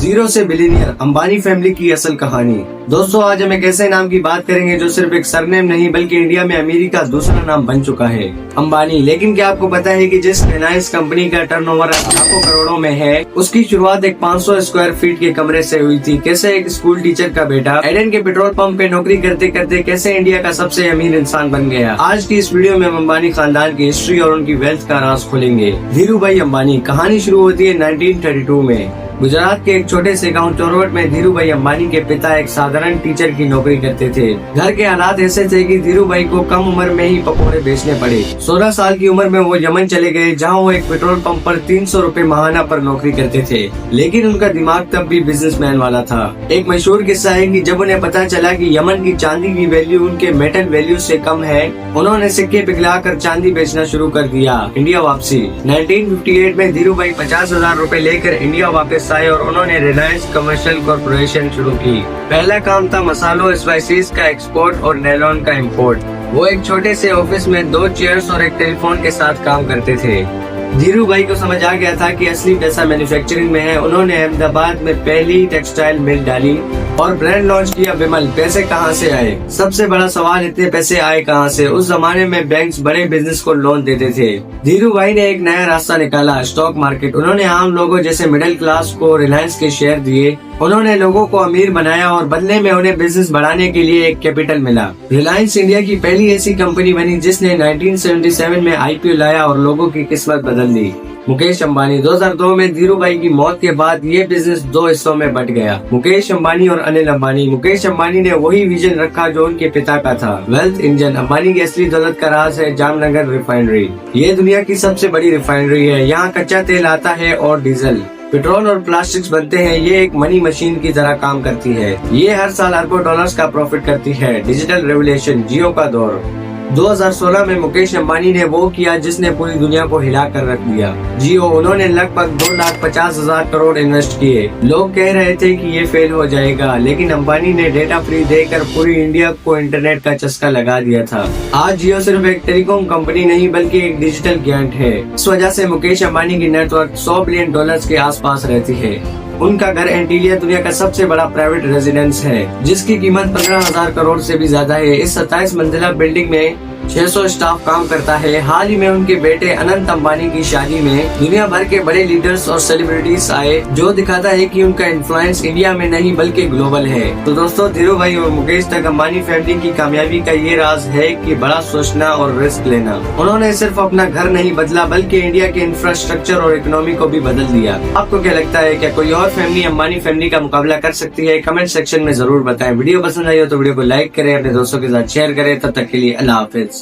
Zero से billionaire Ambani family की असल कहानी। दोस्तों, आज हम एक ऐसे नाम की बात करेंगे जो सिर्फ एक सरनेम नहीं बल्कि इंडिया में अमीरी का दूसरा नाम बन चुका है, अंबानी। लेकिन क्या आपको पता है कि जिस रिलायंस कंपनी का टर्नओवर लाखों करोड़ों में है, उसकी शुरुआत एक 500 स्क्वायर फीट के कमरे से हुई थी। कैसे एक स्कूल टीचर का बेटा एडन के पेट्रोल पंप पे नौकरी करते करते कैसे इंडिया का सबसे अमीर इंसान बन गया। आज की इस वीडियो में हम अंबानी खानदान की हिस्ट्री और उनकी वेल्थ का राज खोलेंगे। धीरू भाई अंबानी। कहानी शुरू होती है 1932 में। गुजरात के एक छोटे से गांव चोरवट में धीरू भाई अंबानी के पिता एक साधारण टीचर की नौकरी करते थे। घर के हालात ऐसे थे कि धीरू भाई को कम उम्र में ही पकौड़े बेचने पड़े। 16 साल की उम्र में वो यमन चले गए, जहां वो एक पेट्रोल पंप पर 300 रुपए माहाना पर नौकरी करते थे। लेकिन उनका दिमाग तब भी बिजनेसमैन वाला था। एक मशहूर किस्सा है कि जब उन्हें पता चला कि यमन की चांदी की वैल्यू उनके मेटल वैल्यू से कम है, उन्होंने सिक्के पिघलाकर चांदी बेचना शुरू कर दिया। इंडिया वापसी। 1958 में धीरू भाई 50,000 रुपए लेकर इंडिया वापस आए और उन्होंने रिलायंस कमर्शियल कॉर्पोरेशन शुरू की। पहला काम था मसालों स्पाइसेस का एक्सपोर्ट और नायलॉन का इंपोर्ट। वो एक छोटे से ऑफिस में 2 चेयर्स और एक टेलीफोन के साथ काम करते थे। धीरू भाई को समझ आ गया था कि असली पैसा मैन्युफैक्चरिंग में है। उन्होंने अहमदाबाद में पहली टेक्सटाइल मिल डाली और ब्रांड लॉन्च किया विमल। पैसे कहाँ से आए? सबसे बड़ा सवाल, इतने पैसे आए कहाँ से? उस जमाने में बैंक्स बड़े बिजनेस को लोन देते थे। धीरू भाई ने एक नया रास्ता निकाला, स्टॉक मार्केट। उन्होंने आम लोगों जैसे मिडिल क्लास को रिलायंस के शेयर दिए। उन्होंने लोगों को अमीर बनाया और बदले में उन्हें बिजनेस बढ़ाने के लिए एक कैपिटल मिला। रिलायंस इंडिया की पहली ऐसी कंपनी बनी जिसने 1977 में IPO लाया और लोगों की किस्मत बदल दी। मुकेश अंबानी। 2002 में धीरू भाई की मौत के बाद ये बिजनेस 2 हिस्सों में बट गया, मुकेश अंबानी और अनिल अंबानी। मुकेश अंबानी ने वही विजन रखा जो उनके पिता का था, वेल्थ इंजन। अंबानी की असली दौलत का राज है जामनगर रिफाइनरी। ये दुनिया की सबसे बड़ी रिफाइनरी है। यहाँ कच्चा तेल आता है और डीजल, पेट्रोल और प्लास्टिक्स बनते हैं। ये एक मनी मशीन की तरह काम करती है। ये हर साल अरबों डॉलर्स का प्रॉफिट करती है। डिजिटल रेवोल्यूशन, जियो का दौर। 2016 में मुकेश अंबानी ने वो किया जिसने पूरी दुनिया को हिला कर रख दिया, जियो। उन्होंने लगभग 2,50,000 करोड़ इन्वेस्ट किए। लोग कह रहे थे कि ये फेल हो जाएगा, लेकिन अंबानी ने डेटा फ्री देकर पूरी इंडिया को इंटरनेट का चस्का लगा दिया था। आज जियो सिर्फ एक टेलीकॉम कंपनी नहीं बल्कि एक डिजिटल गिगांट है। इस वजह से मुकेश अंबानी की नेटवर्क $100 बिलियन के आसपास रहती है। उनका घर एंटीलिया दुनिया का सबसे बड़ा प्राइवेट रेजिडेंस है, जिसकी कीमत 15,000 करोड़ से भी ज्यादा है। इस 27 मंजिला बिल्डिंग में 600 स्टाफ काम करता है। हाल ही में उनके बेटे अनंत अंबानी की शादी में दुनिया भर के बड़े लीडर्स और सेलिब्रिटीज आए, जो दिखाता है कि उनका इन्फ्लुएंस इंडिया में नहीं बल्कि ग्लोबल है। तो दोस्तों, धीरू भाई और मुकेश तक अंबानी फैमिली की कामयाबी का ये राज है कि बड़ा सोचना और रिस्क लेना। उन्होंने सिर्फ अपना घर नहीं बदला बल्कि इंडिया के इंफ्रास्ट्रक्चर और इकोनॉमी को भी बदल दिया। आपको क्या लगता है, क्या कोई और फैमिली अंबानी फैमिली का मुकाबला कर सकती है? कमेंट सेक्शन में जरूर बताएं। वीडियो पसंद आई हो तो वीडियो को लाइक करें, अपने दोस्तों के साथ शेयर करें। तब तक के लिए अल्लाह हाफिज।